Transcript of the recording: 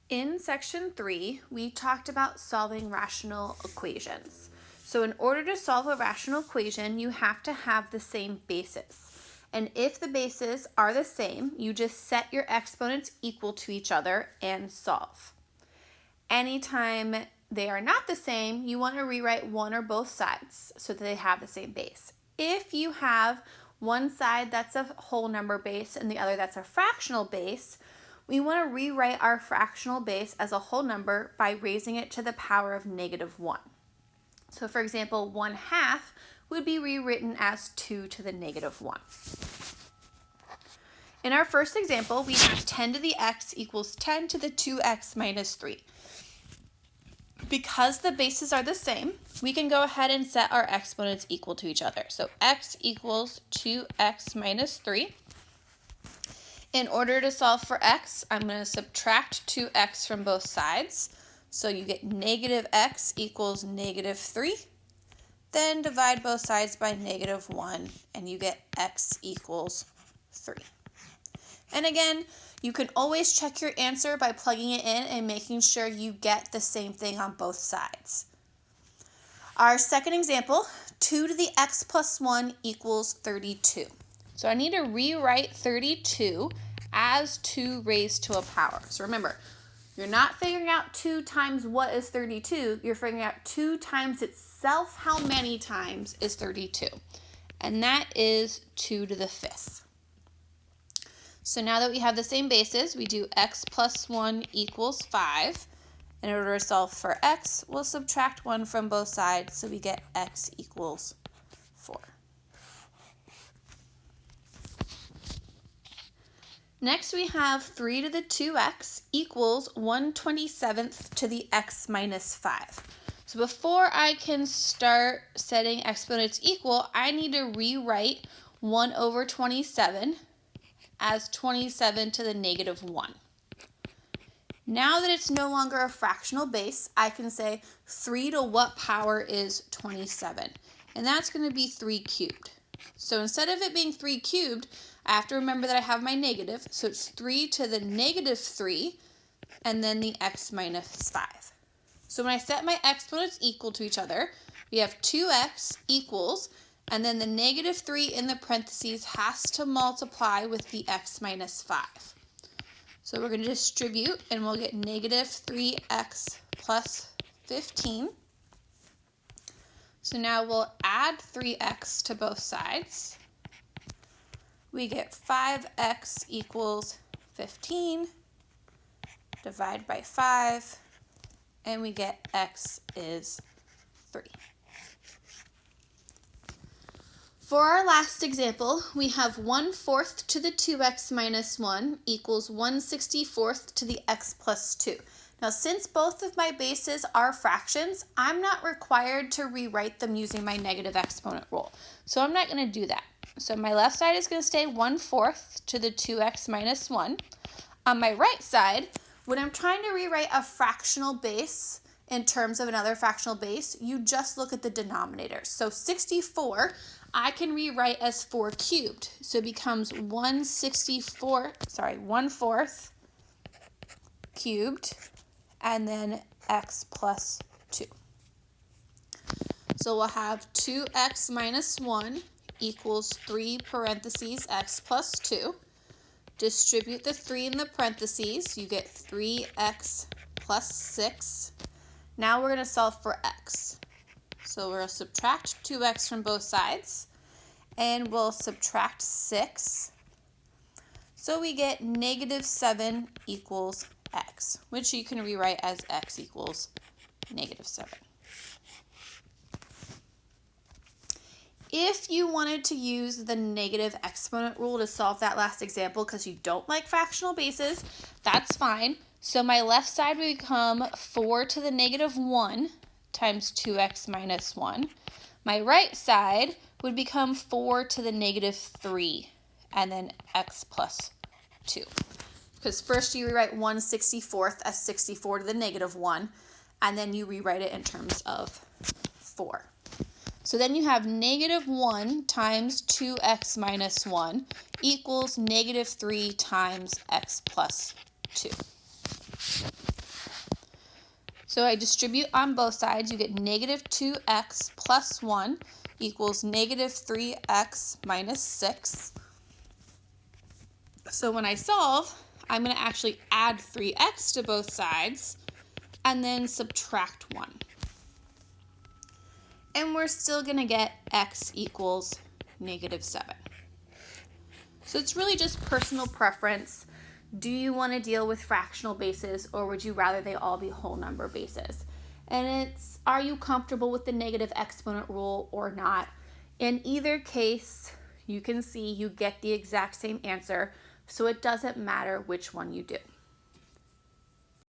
In section 3, we talked about solving rational equations. So in order to solve a rational equation, you have to have the same basis. And if the bases are the same, you just set your exponents equal to each other and solve. Anytime they are not the same, you want to rewrite one or both sides so that they have the same base. If you have one side that's a whole number base and the other that's a fractional base, we want to rewrite our fractional base as a whole number by raising it to the power of -1. So for example, 1/2 would be rewritten as 2 to the -1. In our first example, we have 10 to the x equals 10 to the 2x minus 3. Because the bases are the same, we can go ahead and set our exponents equal to each other. So x equals 2x minus 3. In order to solve for x, I'm going to subtract 2x from both sides. So you get -x equals -3. Then divide both sides by -1 and you get x equals 3. And again, you can always check your answer by plugging it in and making sure you get the same thing on both sides. Our second example, 2 to the x plus 1 equals 32. So I need to rewrite 32 as 2 raised to a power. So remember, you're not figuring out 2 times what is 32, you're figuring out 2 times itself how many times is 32. And that is 2 to the 5th. So now that we have the same bases, we do x plus 1 equals 5. In order to solve for x, we'll subtract 1 from both sides, so we get x equals 4. Next, we have 3 to the 2x equals 1/27 to the x minus 5. So before I can start setting exponents equal, I need to rewrite 1/27 as 27 to the -1. Now that it's no longer a fractional base, I can say 3 to what power is 27? And that's going to be 3 cubed. So instead of it being 3 cubed, I have to remember that I have my negative. So it's 3 to the -3 and then the x minus 5. So when I set my exponents equal to each other, we have 2x equals, and then the -3 in the parentheses has to multiply with the x minus 5. So we're going to distribute and we'll get -3x plus 15. So now we'll add 3x to both sides. We get 5x equals 15. Divide by 5. And we get x is 3. For our last example, we have 1/4 to the 2x minus 1 equals 1/64 to the x plus 2. Now, since both of my bases are fractions, I'm not required to rewrite them using my negative exponent rule. So I'm not going to do that. So my left side is going to stay 1/4 to the 2x minus 1. On my right side, when I'm trying to rewrite a fractional base in terms of another fractional base, you just look at the denominator. So 64, I can rewrite as 4 cubed. So it becomes 1/4 cubed, and then x plus 2. So we'll have 2x minus 1 equals 3 parentheses x plus 2. Distribute the 3 in the parentheses, you get 3x plus 6. Now we're going to solve for x. So we'll subtract 2x from both sides, and we'll subtract 6. So we get -7 equals x, which you can rewrite as x equals -7. If you wanted to use the negative exponent rule to solve that last example because you don't like fractional bases, that's fine. So my left side would become 4 to the -1 times 2x minus 1. My right side would become 4 to the -3 and then x plus 2. Because first you rewrite 1/64 as 64 to the -1, and then you rewrite it in terms of 4. So then you have -1 times 2x minus 1 equals -3 times x plus 2. So I distribute on both sides. You get negative 2x plus 1 equals negative 3x minus 6. So when I solve, I'm going to actually add 3x to both sides and then subtract 1. And we're still going to get x equals negative 7. So it's really just personal preference. Do you want to deal with fractional bases, or would you rather they all be whole number bases? And it's, are you comfortable with the negative exponent rule or not? In either case, you can see you get the exact same answer, so it doesn't matter which one you do.